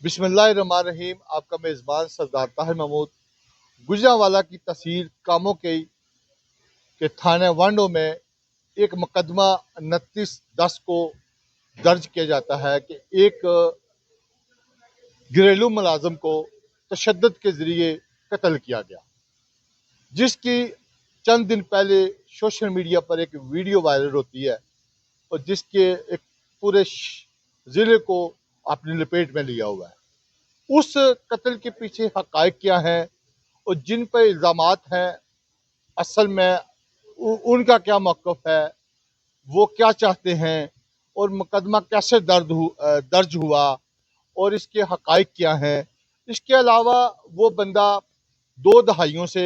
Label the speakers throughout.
Speaker 1: बिस्मिल्लाहिर्रहमानिर्रहीम। आपका मेज़बान सरदार ताहिर महमूद। गुजरांवाला की तहसील कामों के थाने वांडो में एक मुकदमा 29/10 को दर्ज किया जाता है कि एक घरेलू मुलाजम को तशद्दुद के जरिए कत्ल किया गया, जिसकी चंद दिन पहले सोशल मीडिया पर एक वीडियो वायरल होती है और जिसके एक पूरे जिले को अपनी लपेट में लिया हुआ है। उस कत्ल के पीछे हकायक क्या हैं और जिन पर इल्ज़ामात हैं, असल में उनका क्या मौक़िफ़ है, वो क्या चाहते हैं और मुकदमा कैसे दर्ज हुआ और इसके हकायक क्या हैं। इसके अलावा वो बंदा 2 दहाइयों से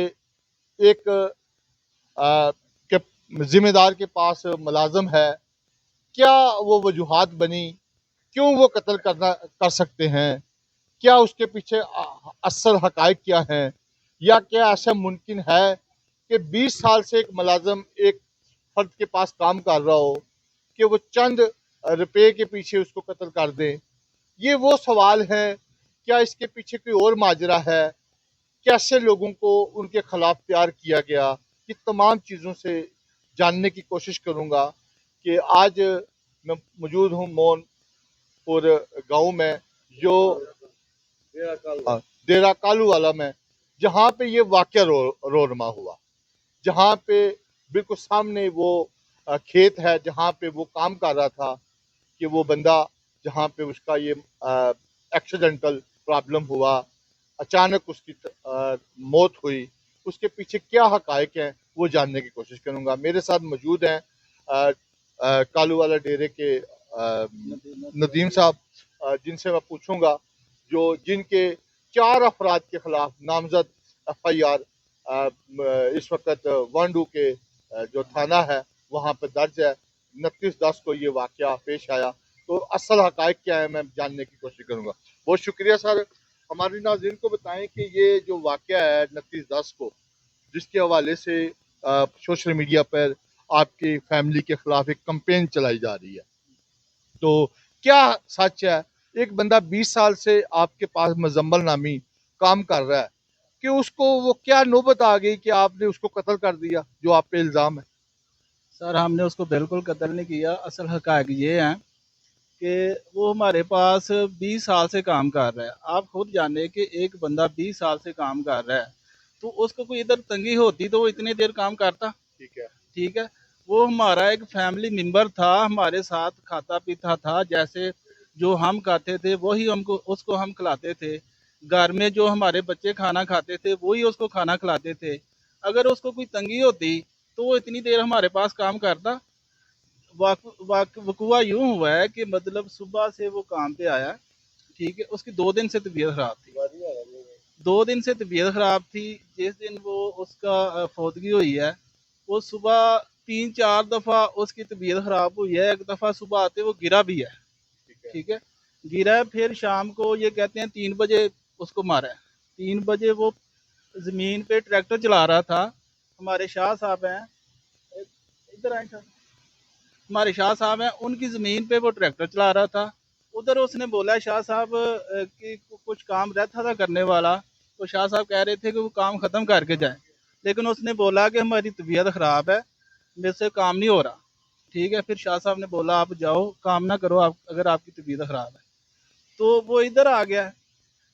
Speaker 1: एक के ज़िम्मेदार के पास मुलाज़म है। क्या वो वजूहात बनी, क्यों वो कत्ल कर सकते हैं, क्या उसके पीछे असल हकायक क्या हैं, या क्या ऐसा मुमकिन है कि 20 साल से एक मुलाज़म एक फ़र्द के पास काम कर रहा हो कि वो चंद रुपए के पीछे उसको कत्ल कर दें। ये वो सवाल हैं। क्या इसके पीछे कोई और माजरा है, कैसे लोगों को उनके खिलाफ तैयार किया गया, ये तमाम चीज़ों से जानने की कोशिश करूँगा। कि आज मैं मौजूद हूँ मोनपुर गाँव में, जो डेरा कालू वाला में, जहाँ पे ये वाक़या रोनमा हुआ, जहाँ पे बिल्कुल सामने वो खेत है जहाँ पे वो काम कर रहा था कि वो बंदा, जहाँ पे उसका ये एक्सीडेंटल प्रॉब्लम हुआ, अचानक उसकी मौत हुई। उसके पीछे क्या हकायक हैं वो जानने की कोशिश करूँगा। मेरे साथ मौजूद हैं कालू वाला डेरे के नदीम साहब, जिनसे मैं पूछूंगा जिनके 4 अफराद के खिलाफ नामजद FIR इस वक्त वांडू के जो थाना है वहाँ पर दर्ज है। 29/10 को ये वाक़या पेश आया, तो असल हकायक क्या है मैं जानने की कोशिश करूँगा। बहुत शुक्रिया सर। हमारे नाज़रीन को बताएं कि ये जो वाक़या है 29/10 को, जिसके हवाले से सोशल मीडिया पर आपकी फैमिली के खिलाफ एक कैंपेन चलाई जा रही है, तो क्या सच है? एक बंदा 20 साल से आपके पास मुजम्मल नामी काम कर रहा है कि उसको वो क्या नौबत आ गई कि आपने उसको कत्ल कर दिया, जो आप पे इल्ज़ाम है?
Speaker 2: सर, हमने उसको बिल्कुल कत्ल नहीं किया। असल हक़ाइक़ ये हैं कि वो हमारे पास 20 साल से काम कर रहा है। आप खुद जाने कि एक बंदा 20 साल से काम कर रहा है, तो उसको कोई इधर तंगी होती तो वो इतनी देर काम करता?
Speaker 1: ठीक है।
Speaker 2: ठीक है। वो हमारा एक फैमिली मेंबर था, हमारे साथ खाता पीता था। जैसे जो हम खाते थे वही हमको उसको हम खिलाते थे। घर में जो हमारे बच्चे खाना खाते थे वही उसको खाना खिलाते थे। अगर उसको कोई तंगी होती तो वो इतनी देर हमारे पास काम करता? वकुआ यूं हुआ है कि मतलब सुबह से वो काम पे आया, ठीक है। उसकी 2 दिन से तबीयत खराब थी, 2 दिन से तबीयत खराब थी। जिस दिन वो उसका फौतगी हुई है, वो सुबह 3-4 दफ़ा उसकी तबीयत खराब हुई है। एक दफ़ा सुबह आते वो गिरा भी है, ठीक है। गिरा है, फिर शाम को ये कहते हैं 3 बजे उसको मारा है। 3 बजे वो ज़मीन पे ट्रैक्टर चला रहा था। हमारे शाह साहब हैं, इधर आए साहब, हमारे शाह साहब हैं, उनकी ज़मीन पे वो ट्रैक्टर चला रहा था। उधर उसने बोला शाह साहब कि कुछ काम रहता था करने वाला, तो शाह साहब कह रहे थे कि वो काम ख़त्म करके जाए, लेकिन उसने बोला कि हमारी तबीयत ख़राब है, मेरे से काम नहीं हो रहा, ठीक है। फिर शाह साहब ने बोला आप जाओ, काम ना करो आप, अगर आपकी तबीयत ख़राब है। तो वो इधर आ गया।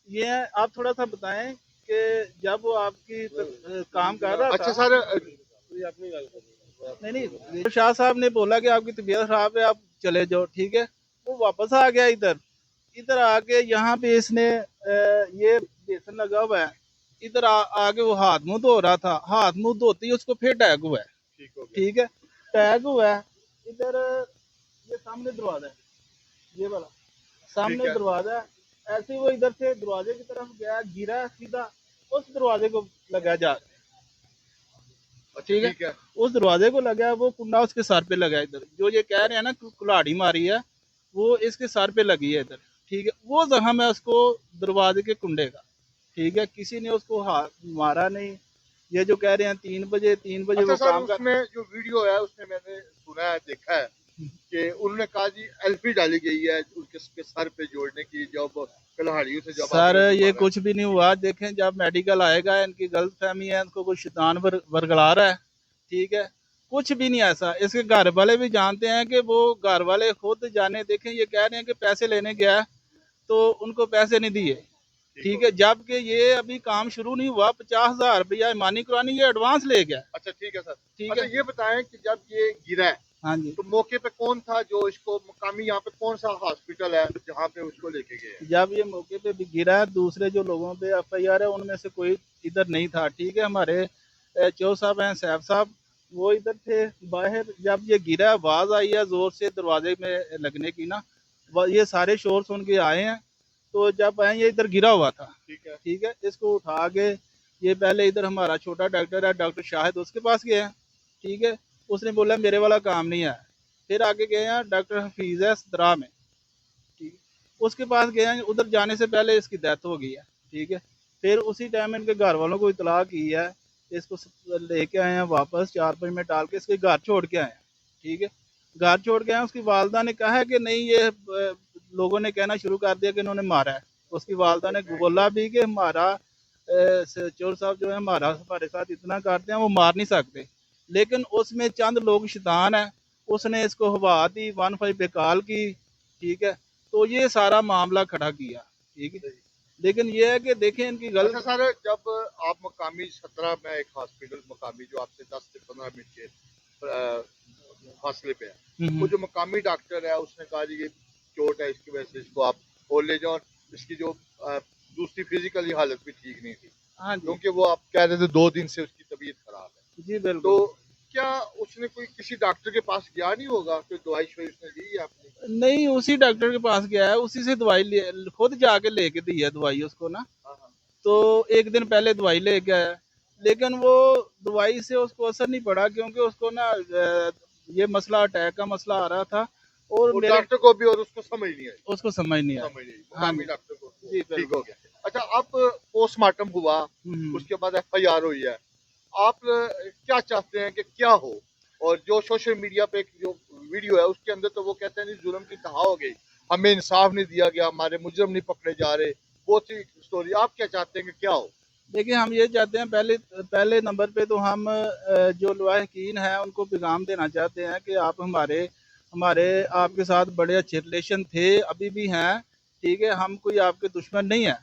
Speaker 2: ये आप थोड़ा सा बताएं कि जब वो आपकी काम कर रहा
Speaker 1: अच्छा
Speaker 2: था।
Speaker 1: सर,
Speaker 2: नहीं नहीं, तो शाह साहब ने बोला कि आपकी तबीयत खराब है, आप चले जाओ, ठीक है। वो वापस आ गया इधर। इधर आके यहाँ पे इसने ये बेसन लगा हुआ है, इधर आके वो हाथ मुंह धो रहा था। हाथ मुंह धोते ही उसको फिर टैग हुआ है,
Speaker 1: ठीक हो गया।
Speaker 2: ठीक है। टैग हुआ है इधर, ये सामने दरवाजा है, ये वाला
Speaker 1: ठीक
Speaker 2: सामने
Speaker 1: है।
Speaker 2: दरवाजा है। ऐसे ही वो इधर से दरवाजे की तरफ गया, गिरा सीधा उस दरवाजे को लगा जा,
Speaker 1: अच्छा
Speaker 2: ठीक है।
Speaker 1: ठीक है।
Speaker 2: उस दरवाजे को लगा, वो कुंडा उसके सर पे लगा। इधर जो ये कह रहे हैं ना कुल्हाड़ी मारी है, वो इसके सर पे लगी है इधर, ठीक है। वो जख्म है उसको दरवाजे के कुंडे का, ठीक है। किसी ने उसको हाथ मारा नहीं। ये जो कह रहे हैं 3 बजे
Speaker 1: अच्छा
Speaker 2: वो
Speaker 1: सर,
Speaker 2: काम कर।
Speaker 1: उसमें जो वीडियो है उसमें मैंने सुना है, देखा है कि उन्होंने कहा जी एल्फी डाली गई है उनके सर पे जोड़ने की, जब कल्हाड़ियों से जब
Speaker 2: सर
Speaker 1: आपने उनको
Speaker 2: ये
Speaker 1: मारा।
Speaker 2: कुछ भी नहीं हुआ। देखें जब मेडिकल आएगा, इनकी गलत फहमी है, इनको कोई शैतान वर्गला रहा है। ठीक है, कुछ भी नहीं ऐसा। इसके घर वाले भी जानते हैं कि वो घर वाले खुद जाने। देखें ये कह रहे हैं कि पैसे लेने गया तो उनको पैसे नहीं दिए। ठीक है, जबकि ये अभी काम शुरू नहीं हुआ, 50,000 रुपया ईमानी कुरानी ये एडवांस ले गया।
Speaker 1: अच्छा ठीक है सर।
Speaker 2: ठीक
Speaker 1: अच्छा
Speaker 2: है,
Speaker 1: ये बताएं कि जब ये गिरा है
Speaker 2: हाँ जी।
Speaker 1: तो मौके पे कौन था जो इसको मकामी, यहाँ पे कौन सा हॉस्पिटल है जहाँ पे उसको लेके गए हैं?
Speaker 2: जब ये मौके पे भी गिरा है, दूसरे जो लोगों पे FIR है उनमें से कोई इधर नहीं था। ठीक है, हमारे चो साहब हैं, सैफ साहब, वो इधर थे बाहर। जब ये गिरा, आवाज आई है जोर से दरवाजे में लगने की ना, ये सारे शोर सुन के आए हैं। तो जब आए, ये इधर गिरा हुआ था।
Speaker 1: ठीक है।
Speaker 2: ठीक है, इसको उठा के ये पहले इधर हमारा छोटा डॉक्टर है, डॉक्टर शाहिद, उसके पास गए हैं। ठीक है, उसने बोला मेरे वाला काम नहीं है। फिर आगे गए हैं डॉक्टर हफीज है सदरा में। ठीक है, उसके पास गए हैं। उधर जाने से पहले इसकी डेथ हो गई है। ठीक है, फिर उसी टाइम इनके घर वालों को इतला की है। इसको लेके आए हैं वापस, 4-5 में डाल के इसके घर छोड़ के आए हैं। ठीक है, घर छोड़ के आए। उसकी वालदा ने कहा है कि नहीं, ये लोगों ने कहना शुरू कर दिया कि इन्होंने मारा है। उसकी वालदा ने बोला भी कि हमारा चोर साहब जो है हमारे साथ इतना करते हैं, वो मार नहीं सकते। लेकिन उसमें चंद लोग शैतान है, उसने इसको हवा दी, 15 पे कॉल की। ठीक है, तो ये सारा मामला खड़ा किया। ठीक है, लेकिन ये है कि देखें इनकी
Speaker 1: अच्छा
Speaker 2: गलत।
Speaker 1: सर, जब आप मकामी 17 में एक हॉस्पिटल मकामी जो आपसे 10 से 15 मिनट के फासले पे है, वो जो मकामी डॉक्टर है उसने कहा जी ये चोट है, इसकी वजह से इसको आप और ले जाओ। इसकी जो दूसरी फिजिकली हालत भी ठीक नहीं थी,
Speaker 2: हाँ जी,
Speaker 1: क्योंकि वो आप कह रहे थे 2 दिन से उसकी तबीयत खराब है।
Speaker 2: जी बिल्कुल।
Speaker 1: तो क्या उसने कोई किसी डॉक्टर के पास गया नहीं होगा, कोई दवाई शवाई उसने ली है आपने?
Speaker 2: नहीं, उसी डॉक्टर के पास गया है, उसी से दवाई खुद जाके लेके दी है दवाई उसको ना।
Speaker 1: हाँ हाँ।
Speaker 2: तो एक दिन पहले दवाई लेके आया, लेकिन वो दवाई से उसको असर नहीं पड़ा, क्योंकि उसको ना ये मसला, अटैक का मसला आ रहा था। और
Speaker 1: वो
Speaker 2: मेरे
Speaker 1: डॉक्टर को भी और उसको समझ नहीं आई।
Speaker 2: उसको समझ नहीं आया।
Speaker 1: समझ नहीं आई,
Speaker 2: हाँ
Speaker 1: मकामी
Speaker 2: जी,
Speaker 1: डॉक्टर को
Speaker 2: जी
Speaker 1: ठीक
Speaker 2: बिल्कुल।
Speaker 1: हो गया। अच्छा, अब पोस्टमार्टम हुआ, उसके बाद FIR हुई है। आप क्या चाहते हैं कि क्या हो? और जो सोशल मीडिया पे एक जो वीडियो है उसके अंदर तो वो कहते हैं जी जुल्म की तहा हो गई, हमें इंसाफ नहीं दिया गया, हमारे मुजरम नहीं पकड़े जा रहे, बहुत सी स्टोरी। आप क्या चाहते हैं कि क्या हो?
Speaker 2: देखिए हम ये चाहते हैं, पहले पहले नंबर पे तो हम जो लवाहकीन हैं उनको पैगाम देना चाहते हैं कि आप हमारे हमारे आपके साथ बड़े अच्छे रिलेशन थे, अभी भी हैं। ठीक है, हम कोई आपके दुश्मन नहीं है,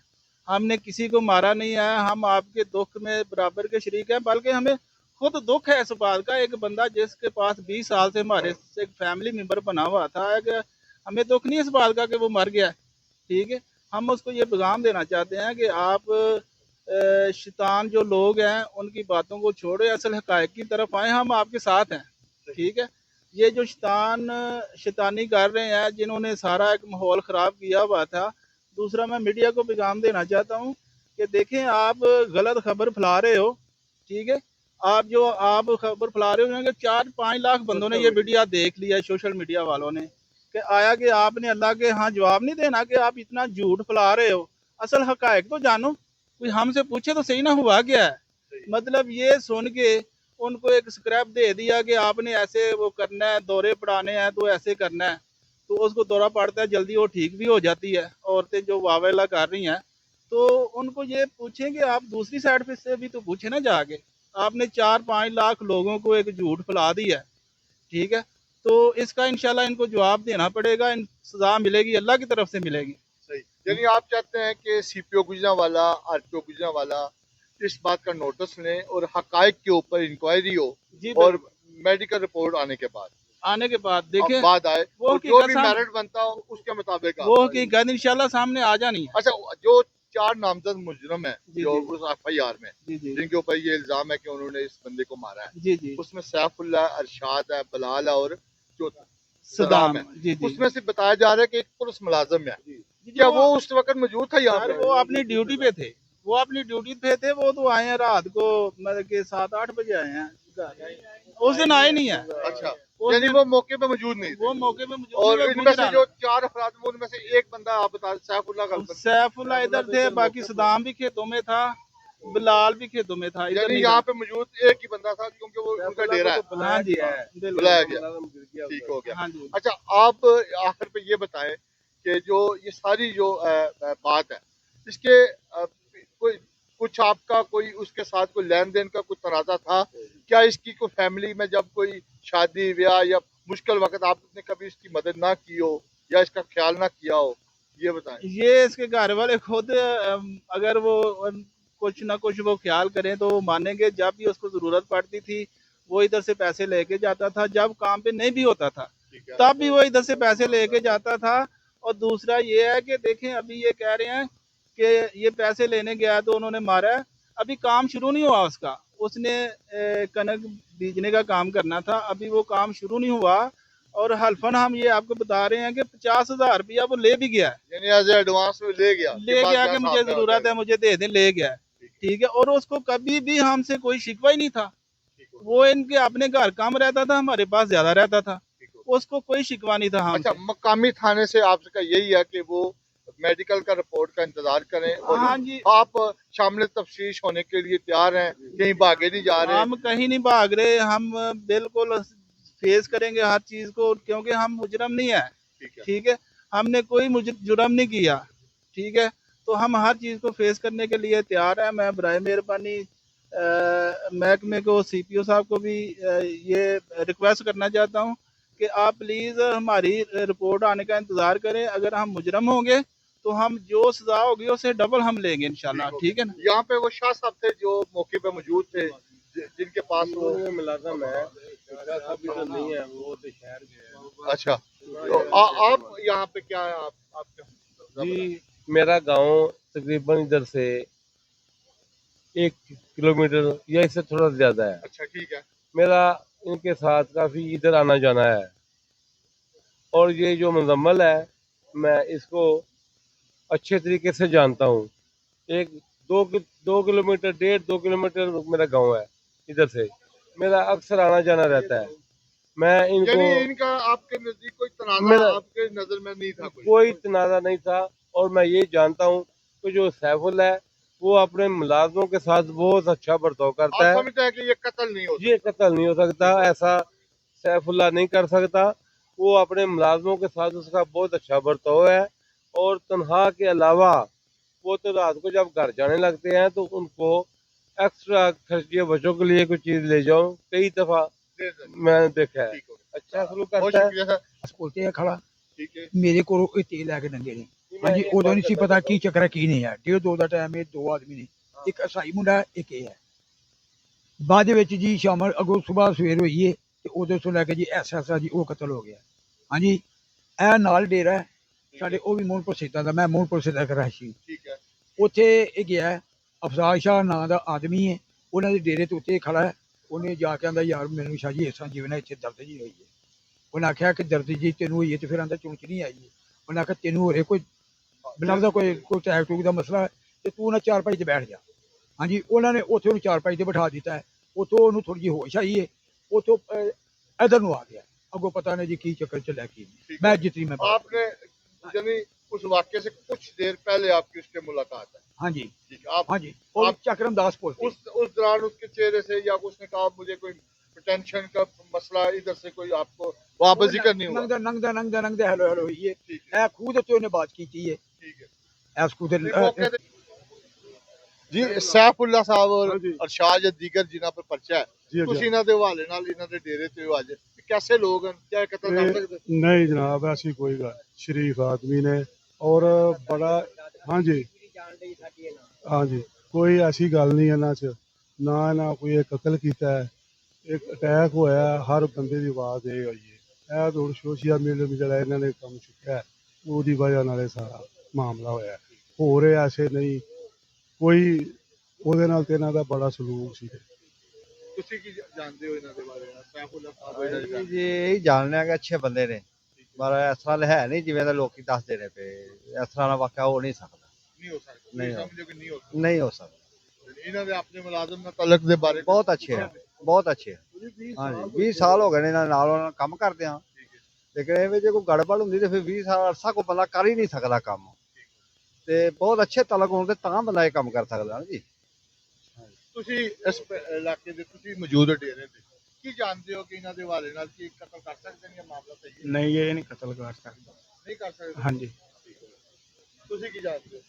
Speaker 2: हमने किसी को मारा नहीं है, हम आपके दुख में बराबर के शरीक हैं। बल्कि हमें खुद दुख है इस बात का, एक बंदा जिसके पास 20 साल से हमारे से एक फैमिली मेम्बर बना हुआ था, कि हमें दुख नहीं इस बात का कि वो मर गया। ठीक है, हम उसको ये पैगाम देना चाहते हैं कि आप शैतान जो लोग हैं उनकी बातों को छोड़े, असल हकायक की तरफ आए, हम आपके साथ हैं। ठीक है, ये जो शैतानी कर रहे हैं, जिन्होंने सारा एक माहौल ख़राब किया हुआ था। दूसरा, मैं मीडिया को पैगाम देना चाहता हूँ कि देखें आप गलत खबर फैला रहे हो। ठीक है, आप खबर फैला रहे हो कि 4-5 लाख बंदों ने ये वीडियो देख लिया, सोशल मीडिया वालों ने, कि आया कि आपने अल्लाह के यहाँ जवाब नहीं देना कि आप इतना झूठ फैला रहे हो। असल हकायक तो जानो, कोई हमसे पूछे तो सही ना, हुआ क्या है। मतलब ये सुन के उनको एक स्क्रैप दे दिया कि आपने ऐसे वो करना है, दौरे पढ़ाने हैं तो ऐसे करना है। तो उसको दौरा पड़ता है, जल्दी वो ठीक भी हो जाती है। औरतें जो वावेला कर रही हैं, तो उनको ये पूछें कि आप दूसरी साइड पे से भी तो पूछे ना जाके। आपने 4-5 लाख लोगों को एक झूठ फैला दिया है। ठीक है, तो इसका इंशाल्लाह इनको जवाब देना पड़ेगा, इन सजा मिलेगी, अल्लाह की तरफ से मिलेगी।
Speaker 1: सही, यानी आप चाहते हैं कि CPO गुजरांवाला, RPO गुजरांवाला इस बात का नोटिस लें और हकायक के ऊपर इंक्वायरी हो,
Speaker 2: जी
Speaker 1: और
Speaker 2: बिल्कुल।
Speaker 1: मेडिकल रिपोर्ट
Speaker 2: आने के बाद
Speaker 1: अब
Speaker 2: देखें
Speaker 1: बाद आए
Speaker 2: वो
Speaker 1: और जो भी
Speaker 2: हकीकत
Speaker 1: मेरिट बनता हो उसके मुताबिक
Speaker 2: वो
Speaker 1: आप।
Speaker 2: हकीकत इंशाल्लाह सामने आ जानी है।
Speaker 1: अच्छा, जो 4 नामजद मुजरम है
Speaker 2: जी
Speaker 1: जो
Speaker 2: जी
Speaker 1: उस FIR में,
Speaker 2: जी जी
Speaker 1: जिनके ऊपर ये इल्जाम है कि उन्होंने इस बंदे को मारा है,
Speaker 2: जी जी
Speaker 1: उसमें सैफुल्लाह, अरशाद है, बलाल है और चौथा सदाम
Speaker 2: सदाम,
Speaker 1: है।
Speaker 2: जी जी
Speaker 1: उसमें से बताया जा रहा है कि एक पुलिस मुलाजिम है।
Speaker 2: जी।
Speaker 1: क्या
Speaker 2: जो
Speaker 1: वो उस वक्त मौजूद था यहाँ
Speaker 2: सर
Speaker 1: पे?
Speaker 2: वो अपनी ड्यूटी पे थे, वो अपनी ड्यूटी पे थे। वो तो आए हैं रात को, मतलब कि 7-8 बजे आए हैं घर। उस दिन आए नहीं है।
Speaker 1: अच्छा,
Speaker 2: उस
Speaker 1: यानी
Speaker 2: दिन
Speaker 1: वो मौके पे मौजूद नहीं
Speaker 2: वो
Speaker 1: थे।
Speaker 2: मौके पे मौजूद नहीं,
Speaker 1: और
Speaker 2: वो
Speaker 1: इनमें से
Speaker 2: गुजराना।
Speaker 1: जो 4 अफराद में उनमें से एक बंदा आप बता, सैफुल्लाह गलबन।
Speaker 2: सैफुल्ला इधर थे, बाकी सदाम भी खेतों में था। बिलाल भी खेतों में था, इधर
Speaker 1: यानी
Speaker 2: नहीं
Speaker 1: यहाँ
Speaker 2: था।
Speaker 1: पे मौजूद एक ही बंदा था क्योंकि वो उनका डेरा है,
Speaker 2: हाँ जी, बिल्कुल।
Speaker 1: बुलाया गया, ठीक हो गया।
Speaker 2: हाँ जी।
Speaker 1: अच्छा, आप आखिर पे ये बताएं कि जो ये सारी जो बात है, इसके कोई कुछ आपका कोई उसके साथ कोई लेन देन का कुछ तनाज़ा था क्या? इसकी कोई फैमिली में जब कोई शादी ब्याह या मुश्किल वक्त आपने कभी इसकी मदद ना की हो या इसका ख्याल ना किया हो, ये बताएं।
Speaker 2: ये इसके घर वाले खुद अगर वो कुछ ना कुछ वो ख्याल करें तो वो मानेंगे। जब भी उसको ज़रूरत पड़ती थी वो इधर से पैसे लेके जाता था, जब काम पे नहीं भी होता था
Speaker 1: ठीक है,
Speaker 2: तब भी वो इधर से पैसे लेके जाता था। और दूसरा ये है कि देखें, अभी ये कह रहे हैं कि ये पैसे लेने गया तो उन्होंने मारा है, अभी काम शुरू नहीं हुआ उसका। उसने कनक बीजने का काम करना था, अभी वो काम शुरू नहीं हुआ। और हल्फन हम ये आपको बता रहे हैं कि 50,000 रुपया वो ले भी गया है,
Speaker 1: यानी एज एडवांस में ले गया कि
Speaker 2: ले
Speaker 1: बाद
Speaker 2: गया
Speaker 1: में
Speaker 2: कि
Speaker 1: साथ
Speaker 2: मुझे
Speaker 1: में हो
Speaker 2: जरूरत
Speaker 1: जाएगा।
Speaker 2: है मुझे दे दे, ले गया है।
Speaker 1: ठीक है,
Speaker 2: ठीक है, और उसको कभी भी हमसे कोई शिकवा ही नहीं था।
Speaker 1: ठीक हो
Speaker 2: वो इनके अपने घर कम रहता था, हमारे पास ज्यादा रहता था,
Speaker 1: ठीक हो
Speaker 2: उसको कोई शिकवा नहीं था
Speaker 1: अच्छा,
Speaker 2: हमसे।
Speaker 1: मकामी थाने से आपका यही है कि वो मेडिकल का रिपोर्ट का इंतजार करें और
Speaker 2: हाँ जी,
Speaker 1: आप शामिल तफ्तीश होने के लिए तैयार हैं, कहीं भागे नहीं जा रहे।
Speaker 2: हम कहीं नहीं भाग रहे, हम बिल्कुल फेस करेंगे हर चीज को, क्योंकि हम मुजरम नहीं है।
Speaker 1: ठीक है,
Speaker 2: ठीक है, हमने कोई जुर्म नहीं किया। ठीक है, तो हम हर चीज को फेस करने के लिए तैयार है। मैं बराए मेहरबानी महकमे को, सीपीओ साहब को भी ये रिक्वेस्ट करना चाहता हूँ कि आप प्लीज हमारी रिपोर्ट आने का इंतजार करें। अगर हम मुजरम होंगे तो हम जो सजा होगी उससे डबल हम लेंगे इंशाल्लाह।
Speaker 1: ठीक हो
Speaker 2: ठीक है ना।
Speaker 1: गया। यहाँ पे वो शाह साहब थे जो मौके पे मौजूद थे, जिनके पास वो
Speaker 3: मुलाजम है, अभी तो नहीं है, वो तो शहर गए हैं।
Speaker 1: अच्छा, तो आप यहाँ पे क्या है, आप क्या
Speaker 3: जी, मेरा गांव तकरीबन इधर से 1 किलोमीटर या इससे थोड़ा ज्यादा है।
Speaker 1: अच्छा, ठीक है,
Speaker 3: मेरा इनके साथ काफी इधर आना जाना है, और ये जो मुजम्मल है मैं इसको अच्छे तरीके से जानता हूँ। एक 2 किलोमीटर, 1.5 2 किलोमीटर मेरा गांव है, इधर से मेरा अक्सर आना जाना रहता है। मैं इनको,
Speaker 1: यानी इनका आपके नजदीक कोई तनाजा
Speaker 3: मेरा
Speaker 1: आपके नजर में नहीं था
Speaker 3: कोई तनाजा नहीं था, और मैं ये जानता हूँ कि जो सैफुल है वो अपने मुलाजमों के साथ बहुत अच्छा बर्ताव
Speaker 1: आप
Speaker 3: करता है।
Speaker 1: समझते हैं कि ये कत्ल नहीं हो
Speaker 3: ये
Speaker 1: सकता?
Speaker 3: कत्ल नहीं हो सकता, ऐसा सैफुल्ला नहीं कर सकता। वो अपने मुलाजमों के साथ उसका बहुत अच्छा बर्ताव है। और तनख्वाह के अलावा वो तो रात को जब घर जाने लगते हैं तो उनको एक्स्ट्रा खर्चे बच्चों के लिए कोई चीज ले जाओ, कई दफा
Speaker 1: दे दें,
Speaker 3: मैंने देखा है।
Speaker 1: ठीक हो गया,
Speaker 3: अच्छा सलूक
Speaker 1: बहुत
Speaker 3: करता है।
Speaker 1: शुक्रिया सर।
Speaker 4: ਕੋਲ ਆ ਖੜਾ
Speaker 1: ठीक है,
Speaker 4: ਮੇਰੇ ਕੋਲ ਇਹ ਤੇਲ ਲੈ ਕੇ ਦਿੰਦੇ ਨੇ।
Speaker 3: मैं
Speaker 4: ਹਾਂਜੀ,
Speaker 3: एक
Speaker 4: ਉਦੋਂ
Speaker 3: बात
Speaker 4: ਨਹੀਂ ਸੀ
Speaker 3: करता
Speaker 4: ਪਤਾ
Speaker 3: हूँ।
Speaker 4: ਕੀ ਚੱਕਰ ਹੈ ਕੀ ਨਹੀਂ ਹੈ। 1:30 ਦਾ ਟਾਈਮ, ਇਹ ਦੋ ਆਦਮੀ ਨੇ, ਇੱਕ ਅਸਾਈ ਮੁੰਡਾ, ਇੱਕ ਇਹ ਹੈ। ਬਾਅਦ ਦੇ ਵਿੱਚ ਜੀ ਸ਼ਾਮ ਅੱਗੋਂ ਸਵੇਰ ਸਵੇਰ ਹੋਈ ਏ ਤੇ ਉਦੋਂ ਤੋਂ ਲੈ ਕੇ ਜੀ ਐਸਾ ਜੀ ਉਹ ਕਤਲ ਹੋ ਗਿਆ। ਹਾਂਜੀ, ਇਹ ਨਾਲ ਡੇਰਾ ਹੈ ਸਾਡੇ, ਉਹ ਵੀ ਮੋਹਨਪੁਰ ਸਿੱਧਾ ਦਾ, ਮੈਂ ਮੋਹਨਪੁਰ ਸਿੱਧਾ ਕਰ ਰਿਹਾ ਸੀ।
Speaker 1: ठीक है,
Speaker 4: ਉੱਥੇ ਇਹ ਗਿਆ ਹੈ, ਅਫਜ਼ਾਲ ਸ਼ਾਹ ਨਾਂ ਦਾ ਆਦਮੀ ਹੈ, ਉਹਨਾਂ ਦੇ ਡੇਰੇ ਤੋਂ ਉੱਤੇ ਖੜਾ ਹੈ। ਉਹਨੇ ਜਾ ਕੇ ਆਂਦਾ ਯਾਰ ਮੈਨੂੰ ਸ਼ਾਹ ਜੀ ਇਸ ਤਰ੍ਹਾਂ ਜਿਵੇਂ ਨਾ ਇੱਥੇ ਦਰਦ ਜੀ ਹੋਈ ਹੈ। ਉਹਨੇ ਆਖਿਆ ਕਿ ਦਰਦ ਜੀ ਤੈਨੂੰ ਹੋਈ ਹੈ ਤੇ ਫਿਰ ਆਂਦਾ ਚੁਣਚ ਨਹੀਂ ਆਈ ਹੈ। ਉਹਨੇ ਆਖਿਆ ਤੈਨੂੰ ਹੋ ਰਿਹਾ ਕੋਈ ਲੱਗਦਾ ਕੋਈ ਟੈਕ ਟੂਕ ਦਾ ਮਸਲਾ ਹੈ ਤੇ ਤੂੰ ਨਾ ਚਾਰਪਾਈ ਤੇ ਬੈਠ ਜਾ। ਹਾਂਜੀ, ਉਹਨਾਂ ਨੇ ਉੱਥੇ ਉਹਨੂੰ ਚਾਰਪਾਈ ਤੇ ਬਿਠਾ ਦਿੱਤਾ ਹੈ। ਉੱਥੋਂ ਉਹਨੂੰ ਥੋੜੀ ਜਿਹੀ ਹੋਸ਼ ਆਈ ਹੈ, ਉੱਥੋਂ ਇੱਧਰ ਨੂੰ ਆ ਗਿਆ। ਅੱਗੋਂ ਪਤਾ ਨਹੀਂ ਜੀ ਕੀ ਚੱਕਰ ਚੱਲਿਆ ਕੀ ਨਹੀਂ।
Speaker 1: ठीक
Speaker 4: मैं
Speaker 1: है।
Speaker 4: जितनी मैं बात
Speaker 1: आपने यानी उस वाक्य से कुछ देर पहले आपकी उससे मुलाकात है,
Speaker 4: हाँ जी,
Speaker 1: ठीक है, आप
Speaker 4: हाँ जी, और
Speaker 1: आप
Speaker 4: चक्रम दास पोल
Speaker 1: उस दौरान उसके चेहरे से या उसने कहा मुझे कोई टेंशन का मसला इधर से कोई आपको वहां पर जिक्र नहीं हुआ?
Speaker 4: नंगदा नंगदा नंगदा नंगदा हेलो हेलो हुई है।
Speaker 1: ठीक है,
Speaker 4: ए खूह ਦੇ ਉੱਤੇ ਉਹਨੇ ਬਾਤ ਕੀਤੀ ਹੈ।
Speaker 1: ठीक है,
Speaker 4: ਇਸ ਖੂਹ ਦੇ
Speaker 1: नहीं, मौके ते- ਜੀ ਸੈਫੁੱਲਾ ਸਾਹਿਬ ਔਰ ਸ਼ਾਹ ਦੀਗਰ ਜਿਨ੍ਹਾਂ ਪਰ ਪਰਚਾ ਹੈ, ਤੁਸੀਂ ਇਹਨਾਂ ਦੇ ਹਵਾਲੇ ਨਾਲ ਇਹਨਾਂ ਦੇ ਡੇਰੇ ਤੇ ਹੋ ਅੱਜ, कैसे लोग हैं, क्या कत्ल कर सकते?
Speaker 5: नहीं जनाब, ऐसी कोई गल, शरीफ आदमी ने और बड़ा, हाँ जी, हाँ जी, कोई ऐसी गल नहीं इन्हां च, ना ना कोई कतल किया है। एक अटैक होया, हर बंदे की आवाज़ ये हुई है। तो सोशल मीडिया में जरा इन्होंने कम चुक्या है, उसकी वजह नाल सारा मामला होया। होर ऐसे नहीं कोई, ਉਹਦੇ ਨਾਲ ਤੇ ਇਹਨਾਂ ਦਾ ਬੜਾ ਸਲੂਕ ਸੀ।
Speaker 1: ਤੁਸੀਂ ਕੀ ਜਾਣਦੇ ਹੋ ਇਹਨਾਂ ਦੇ ਬਾਰੇ? ਸੈਫੁੱਲਾ ਸਾਹਿਬ ਇਹਨਾਂ ਦੇ
Speaker 6: ਜੀ ਇਹ ਜਾਣਿਆ ਕਿ ਅੱਛੇ ਬੰਦੇ ਨੇ, ਪਰ ਇਸ ਤਰ੍ਹਾਂ ਹੈ ਨਹੀਂ ਜਿਵੇਂ ਦਾ ਲੋਕੀ ਦੱਸਦੇ ਨੇ ਪਏ। ਇਸ ਤਰ੍ਹਾਂ ਦਾ ਵਾਕਿਆ ਹੋ ਨਹੀਂ ਸਕਦਾ,
Speaker 1: ਨਹੀਂ ਹੋ ਸਕਦਾ,
Speaker 6: ਨਹੀਂ
Speaker 1: ਨਹੀਂ
Speaker 6: ਹੋ-
Speaker 1: ਸਮਝੋ ਕਿ ਨਹੀਂ ਹੋ ਸਕਦਾ।
Speaker 6: ਨਹੀਂ ਹੋ ਸਕਦਾ।
Speaker 1: ਇਹਨਾਂ ਦੇ ਆਪਣੇ ਮੁਲਾਜ਼ਮ ਨਾਲ ਤਲਕ ਦੇ ਬਾਰੇ
Speaker 6: ਬਹੁਤ ਅੱਛੇ ਹੈ, ਬਹੁਤ ਅੱਛੇ ਹੈ। ਹਾਂਜੀ, 20 ਸਾਲ ਹੋ ਗਏ ਨੇ ਇਹਨਾਂ ਨਾਲ ਉਹਨਾਂ ਨਾਲ ਕੰਮ ਕਰਦੇ ਆ। ਲੇਕਿਨ ਇਹ ਜੇ ਕੋਈ ਗੜਬੜ ਹੁੰਦੀ ਤੇ ਫਿਰ 20 ਸਾਲ ਅਰਸਾ ਕੋਈ ਬੰਦਾ ਕਰ ਹੀ ਨਹੀਂ ਸਕਦਾ ਕੰਮ। ਤੇ ਬਹੁਤ ਅੱਛੇ ਤਲਕ ਹੋਣ ਤੇ ਤਾਂ ਬੰਦਾ ਇਹ ਕੰਮ ਕਰ ਸਕਦਾ ਨਾ ਜੀ।
Speaker 1: ਤੁਸੀਂ ਇਸ ਇਲਾਕੇ ਦੇ ਤੁਸੀਂ ਮੌਜੂਦ ਡੇਰੇ ਤੇ ਕੀ ਜਾਣਦੇ ਹੋ ਕਿ ਇਹਨਾਂ ਦੇ ਹਵਾਲੇ ਨਾਲ ਕੀ ਕਤਲ ਕਰ ਸਕਦੇ ਨੇ ਜਾਂ ਮਾਮਲਾ ਸਹੀ ਹੈ?
Speaker 7: ਨਹੀਂ ਇਹ ਨਹੀਂ ਕਤਲ ਕਰ ਸਕਦਾ।
Speaker 1: ਨਹੀਂ ਕਰ ਸਕਦੇ।
Speaker 7: ਹਾਂਜੀ
Speaker 1: ਤੁਸੀਂ ਕੀ ਜਾਣਦੇ ਹੋ?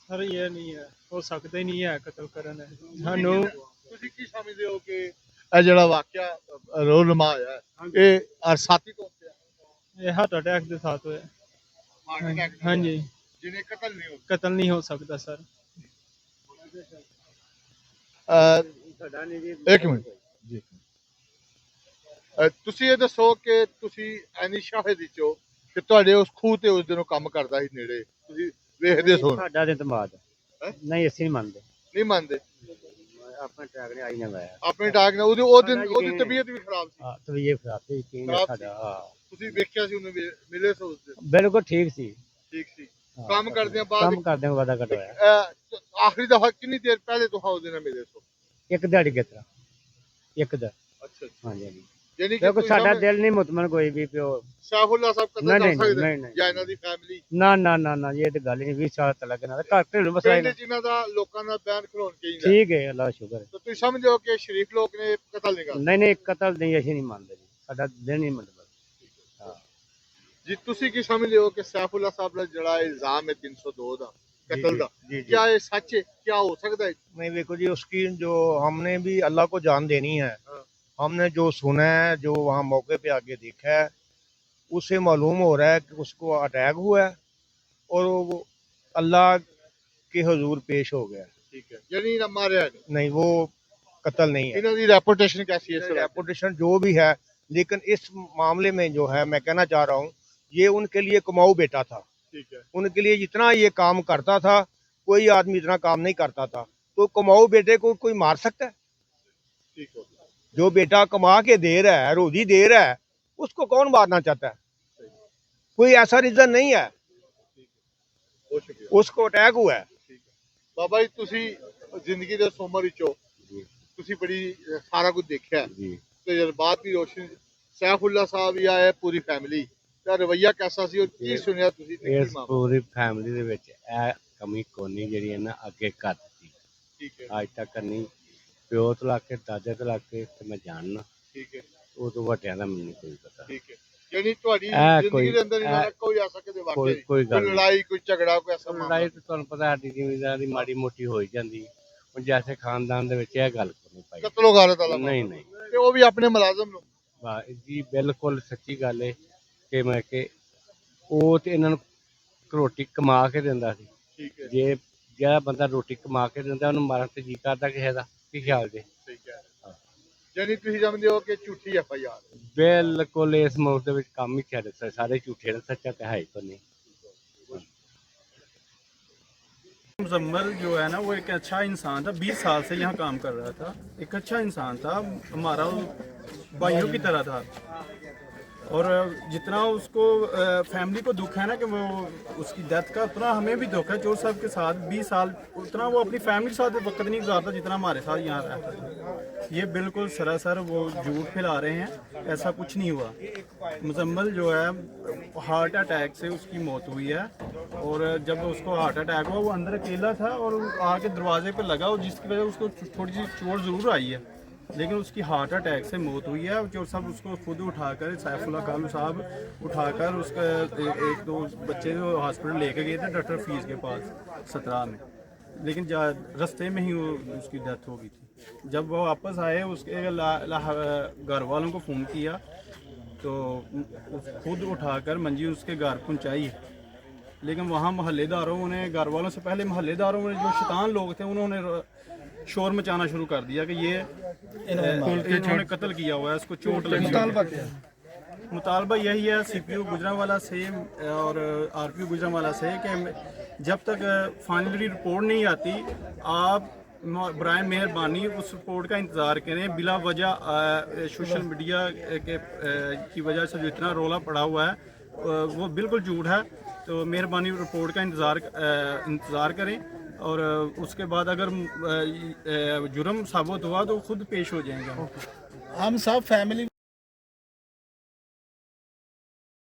Speaker 7: ਸਰ ਇਹ ਨਹੀਂ ਹੈ, ਹੋ ਸਕਦਾ ਹੀ ਨਹੀਂ ਹੈ ਕਤਲ ਕਰਨ।
Speaker 1: ਸਾਨੂੰ ਤੁਸੀਂ ਕੀ ਸਮਝਦੇ ਹੋ ਕਿ ਇਹ ਜਿਹੜਾ ਵਾਕਿਆ ਰੋਲਮਾ ਹੋਇਆ ਹੈ, ਇਹ ਅਰਸਾਤੀ ਤੌਰ ਤੇ ਹੈ?
Speaker 7: ਇਹ ਹਾਰਟ ਅਟੈਕ ਦੇ ਸਾਥ ਹੋਇਆ।
Speaker 1: ਹਾਰਟ ਅਟੈਕ
Speaker 7: ਹਾਂਜੀ
Speaker 1: ਜਿਹਨੇ ਕਤਲ ਨਹੀਂ ਹੋ
Speaker 7: ਕਤਲ ਨਹੀਂ ਹੋ ਸਕਦਾ ਸਰ।
Speaker 1: ਇੱਕ ਮਿੰਟ ਜੀ। ਤੁਸੀਂ ਇਹ ਦੱਸੋ ਕਿ ਤੁਸੀਂ ਐਨੀ ਸ਼ਾਹਿਦ ਵਿੱਚੋਂ ਕਿ ਤੁਹਾਡੇ ਉਸ ਖੂਹ ਤੇ ਉਸ ਦਿਨੋਂ ਕੰਮ ਕਰਦਾ ਸੀ ਨੇੜੇ, ਤੁਸੀਂ ਵੇਖਦੇ ਸੋ
Speaker 8: ਸਾਡਾ ਤੇ ਦਮਾਦ
Speaker 1: ਹੈਂ?
Speaker 8: ਨਹੀਂ ਅਸੀਂ ਨਹੀਂ ਮੰਨਦੇ।
Speaker 1: ਨਹੀਂ ਮੰਨਦੇ?
Speaker 8: ਆਪਣੇ ਟਰੈਕ ਨੇ ਆਈ ਨਾ ਲਾਇਆ।
Speaker 1: ਆਪਣੇ ਡਾਕ ਨਾਲ ਉਹ ਦਿਨ ਉਹਦੀ ਤਬੀਅਤ ਵੀ ਖਰਾਬ ਸੀ।
Speaker 8: ਹਾਂ ਤਵੀਏ ਖਰਾਬ ਸੀ ਯਕੀਨ ਹੈ
Speaker 1: ਖਰਾਬ
Speaker 8: ਸਾਡਾ। ਹਾਂ
Speaker 1: ਤੁਸੀਂ ਵੇਖਿਆ ਸੀ ਉਹਨੂੰ ਮਿਲੇ ਸੋ ਉਸ ਦਿਨ?
Speaker 8: ਬਿਲਕੁਲ ਠੀਕ ਸੀ।
Speaker 1: ਠੀਕ ਸੀ।
Speaker 8: ਹਾਂ,
Speaker 1: ਕੰਮ ਕਰਦਿਆਂ ਬਾਅਦ
Speaker 8: ਕੰਮ ਕਰਦਿਆਂ ਵਾਦਾ ਘਟ ਹੋਇਆ।
Speaker 1: ਆਖਰੀ ਦਫਾ ਕਿੰਨੀ ਦੇਰ ਪਹਿਲੇ ਤੁਸੀਂ ਉਹਦੇ ਨਾਲ ਮਿਲੇ ਸੋ?
Speaker 8: ਇੱਕ ਦਿਹਾੜੀ ਕਿਤਰਾ ਇੱਕ ਦਾ।
Speaker 1: ਅੱਛਾ
Speaker 8: ਹਾਂਜੀ ਹਾਂਜੀ
Speaker 1: ਯਾਨੀ ਕਿ
Speaker 8: ਦੇਖੋ ਸਾਡਾ ਦਿਲ ਨਹੀਂ ਮੁਤਮਨ ਕੋਈ ਵੀ ਪਿਓ।
Speaker 1: ਸਾਫੁੱਲਾ ਸਾਹਿਬ ਕਤਲ
Speaker 8: ਨਹੀਂ,
Speaker 1: ਕਰ
Speaker 8: ਨਹੀਂ,
Speaker 1: ਸਕਦੇ
Speaker 8: ਨਹੀਂ, ਨਹੀਂ।
Speaker 1: ਜਾਂ ਇਹਨਾਂ ਦੀ ਫੈਮਿਲੀ
Speaker 8: ਨਾ ਨਾ ਨਾ ਨਾ ਇਹ ਤੇ ਗੱਲ ਹੀ ਨਹੀਂ। 20 ਸਾਲ ਤੱਕ ਲੱਗਣਾ ਘਰ ਘਰੇਲੂ ਮਸਲਾ ਹੀ
Speaker 1: ਪਿੰਡ
Speaker 8: ਨਹੀਂ।
Speaker 1: ਜਿਨ੍ਹਾਂ ਦਾ ਲੋਕਾਂ ਦਾ ਬਿਆਨ ਖਲੋਣ ਚਾਹੀਦਾ
Speaker 8: ਠੀਕ ਹੈ ਅੱਲਾਹ ਦਾ ਸ਼ੁਕਰ ਹੈ।
Speaker 1: ਤਾਂ ਤੁਸੀਂ ਸਮਝੋ ਕਿ ਸ਼ਰੀਫ ਲੋਕ ਨੇ ਕਤਲ ਨਹੀਂ ਕਰਦਾ।
Speaker 8: ਨਹੀਂ ਨਹੀਂ ਕਤਲ ਨਹੀਂ ਅਸੀਂ ਨਹੀਂ ਮੰਨਦੇ ਜੀ। ਸਾਡਾ ਦਿਲ ਨਹੀਂ ਮੰਨਦਾ। ਹਾਂ
Speaker 1: ਜੀ ਤੁਸੀਂ ਕੀ ਸਮਝਦੇ ਹੋ ਕਿ ਸੈਫੁੱਲਾ ਸਾਹਿਬ ਦਾ ਜਿਹੜਾ ਇਲਜ਼ਾਮ ਹੈ 302 ਦਾ कत्ल का,
Speaker 9: जी जी
Speaker 1: क्या ये सच है? क्या हो सकता है?
Speaker 9: नहीं देखो जी, उसकी जो हमने भी अल्लाह को जान देनी है।
Speaker 1: हाँ।
Speaker 9: हमने जो सुना है, जो वहाँ मौके पे आके देखा है, उससे मालूम हो रहा है कि उसको अटैक हुआ है और वो अल्लाह के हुजूर पेश हो गया।
Speaker 1: ठीक है, यानी ना मारे
Speaker 9: नहीं, वो कत्ल नहीं है।
Speaker 1: इनकी रेपुटेशन कैसी है?
Speaker 9: रेपुटेशन जो भी है, लेकिन इस मामले में जो है मैं कहना चाह रहा हूँ, ये उनके लिए कमाऊ बेटा था।
Speaker 1: ठीक है,
Speaker 9: उनके लिए जितना ये काम करता था, कोई आदमी इतना काम नहीं करता था। तो कमाऊ बेटे को कोई मार सकता है?
Speaker 1: ठीक हो।
Speaker 9: जो बेटा कमा के दे रहा है, रोजी दे रहा है, उसको कौन मारना चाहता है? कोई ऐसा रीजन नहीं है।
Speaker 1: बहुत शुक्रिया।
Speaker 9: उसको अटैक हुआ है।
Speaker 1: बाबा जी ਤੁਸੀਂ ਜ਼ਿੰਦਗੀ ਦੇ ਉਮਰ ਵਿੱਚੋਂ ਤੁਸੀਂ ਬੜੀ ਸਾਰਾ ਕੁਝ ਦੇਖਿਆ
Speaker 8: ਜੀ
Speaker 1: ਤਜਰਬਾਤ ਦੀ ਰੋਸ਼ਨੀ ਸੈਫੁੱਲਾ ਸਾਹਿਬ ਜਾਂ ਹੈ ਪੂਰੀ ਫੈਮਿਲੀ ਦਾ ਰਵੱਈਆ ਕੈਸਾ ਸੀ ਔਰ ਕੀ ਸੁਣਿਆ ਤੁਸੀਂ ਤੇ ਕੀ
Speaker 8: ਇਸ
Speaker 1: ਮਾਮਲਾ?
Speaker 8: ਪੂਰੀ ਫੈਮਿਲੀ ਦੇ ਵਿੱਚ ਇਹ ਕਮੀ ਕੋਨੀ ਜਿਹੜੀ ਹੈ ਨਾ ਅੱਗੇ ਕਰ ਦਿੱਤੀ।
Speaker 1: ਠੀਕ ਹੈ,
Speaker 8: ਅੱਜ ਤੱਕ ਨਹੀਂ ਪਿਓ ਤੋਂ ਲਾ ਕੇ ਦਾਦੇ ਤੋਂ ਲਾ ਕੇ ਤੇ ਮੈਂ ਜਾਣਨਾ,
Speaker 1: ਠੀਕ ਹੈ,
Speaker 8: ਉਹ ਤੋਂ ਵੱਡਿਆਂ ਦਾ ਮੈਨੂੰ ਕੋਈ ਪਤਾ।
Speaker 1: ਠੀਕ ਹੈ। ਯਾਨੀ ਤੁਹਾਡੀ
Speaker 8: ਇਹ
Speaker 1: ਜ਼ਿੰਦਗੀ
Speaker 8: ਕੋਈ-
Speaker 1: ਦੇ ਅੰਦਰ ਇਹਨਾਂ
Speaker 8: ਇਹ
Speaker 1: ਕੋਈ ਐਸਾ ਕਦੇ ਵਾਕਿਆ
Speaker 8: ਕੋਈ
Speaker 1: ਨਹੀਂ?
Speaker 8: ਕੋਈ ਗੱਲ ਨਹੀਂ।
Speaker 1: ਲੜਾਈ, ਕੋਈ ਝਗੜਾ, ਕੋਈ ਐਸਾ ਮਾਮਲਾ?
Speaker 8: ਲੜਾਈ ਤਾਂ ਤੁਹਾਨੂੰ ਪਤਾ ਸਾਡੀ ਜ਼ਿਮੀਂਦਾਰ ਦੀ ਮਾੜੀ ਮੋਟੀ ਹੋ ਹੀ ਜਾਂਦੀ। ਹੁਣ ਜੈਸੇ ਖਾਨਦਾਨ ਦੇ ਵਿੱਚ ਇਹ ਗੱਲ ਕੋਈ ਨਹੀਂ ਪਾਈ।
Speaker 1: ਕਤਲੋ ਗਾਰਤ ਵਾਲਾ
Speaker 8: ਨਹੀਂ
Speaker 1: ਮਾਮਲਾ?
Speaker 8: ਨਹੀਂ
Speaker 1: ਤੇ ਉਹ ਵੀ ਆਪਣੇ ਮੁਲਾਜ਼ਮ ਨੂੰ?
Speaker 8: ਵਾਹ ਜੀ ਬਿਲਕੁਲ ਸੱਚੀ ਗੱਲ ਹੈ ਕਿ ਮੈਂ ਕਿ ਉਹ ਤੇ ਇਹਨਾਂ ਨੂੰ ਰੋਟੀ ਕਮਾ ਕੇ ਦਿੰਦਾ ਸੀ।
Speaker 1: ਠੀਕ ਹੈ,
Speaker 8: ਜੇ ਜਿਹੜਾ ਬੰਦਾ ਰੋਟੀ ਕਮਾ ਕੇ ਦਿੰਦਾ ਉਹਨੂੰ ਮਾਰਨ ਤੇ ਜੀ ਕਰਦਾ ਕਿਸੇ ਦਾ ਕੀ ਖਿਆਲ ਜੇ?
Speaker 1: ਠੀਕ ਹੈ। ਯਾਨੀ ਤੁਸੀਂ ਸਮਝਦੇ ਹੋ ਕਿ ਝੂਠੀ FIR?
Speaker 8: ਬਿਲਕੁਲ ਇਸ ਮੁਲਕ ਦੇ ਵਿੱਚ ਕੰਮ ਹੀ ਚੱਲ ਸਾਰੇ ਝੂਠੇ ਨੇ, ਸੱਚਾ ਤੇ ਹੈ ਹੀ ਕੋਈ नहीं।
Speaker 2: मुजम्मल जो है ना वो एक अच्छा इंसान था, 20 साल से यहाँ काम कर रहा था। एक अच्छा इंसान था, हमारा भाइयों की तरह था। और जितना उसको फैमिली को दुख है ना कि वो उसकी डेथ का, उतना हमें भी दुख है। चोर साहब के साथ 20 साल उतना वो अपनी फैमिली के साथ वक्त नहीं गुजारता जितना हमारे साथ यहाँ रहता था। ये बिल्कुल सरासर वो झूठ फैला रहे हैं, ऐसा कुछ नहीं हुआ। मुजम्मल जो है हार्ट अटैक से उसकी मौत हुई है। और जब उसको हार्ट अटैक हुआ वो अंदर अकेला था और आके दरवाजे पर लगा, और जिसकी वजह से उसको थोड़ी सी चोट ज़रूर आई है, लेकिन उसकी हार्ट अटैक से मौत हुई है। चोर साहब उसको खुद उठाकर, सैफुल्ला कालू साहब उठाकर उसका एक दो बच्चे जो हॉस्पिटल लेके गए थे डॉक्टर फीस के पास 17 में, लेकिन रास्ते में ही उसकी डेथ हो गई थी। जब वो वापस आए उसके घर वालों को फ़ोन किया तो खुद उठाकर मंजी उसके घर पहुंचाई, लेकिन वहाँ मोहल्लेदारों ने, घर वालों से पहले मोहल्लेदारों ने, जो शैतान लोग थे, उन्होंने शोर मचाना शुरू कर दिया कि ये इन्होंने कत्ल किया हुआ है, इसको चोट लगी है। मुतालबा यही है CPU गुजरांवाला से और RPO गुजरांवाला से कि जब तक फाइनली रिपोर्ट नहीं आती, आप बराए मेहरबानी उस रिपोर्ट का इंतज़ार करें। बिला वजह सोशल मीडिया की वजह से जो इतना रोला पड़ा हुआ है वो बिल्कुल झूठ है। तो मेहरबानी रिपोर्ट का इंतज़ार करें, और उसके बाद अगर जुर्म साबित हुआ तो खुद पेश हो जाएंगे।
Speaker 10: हम सब फैमिली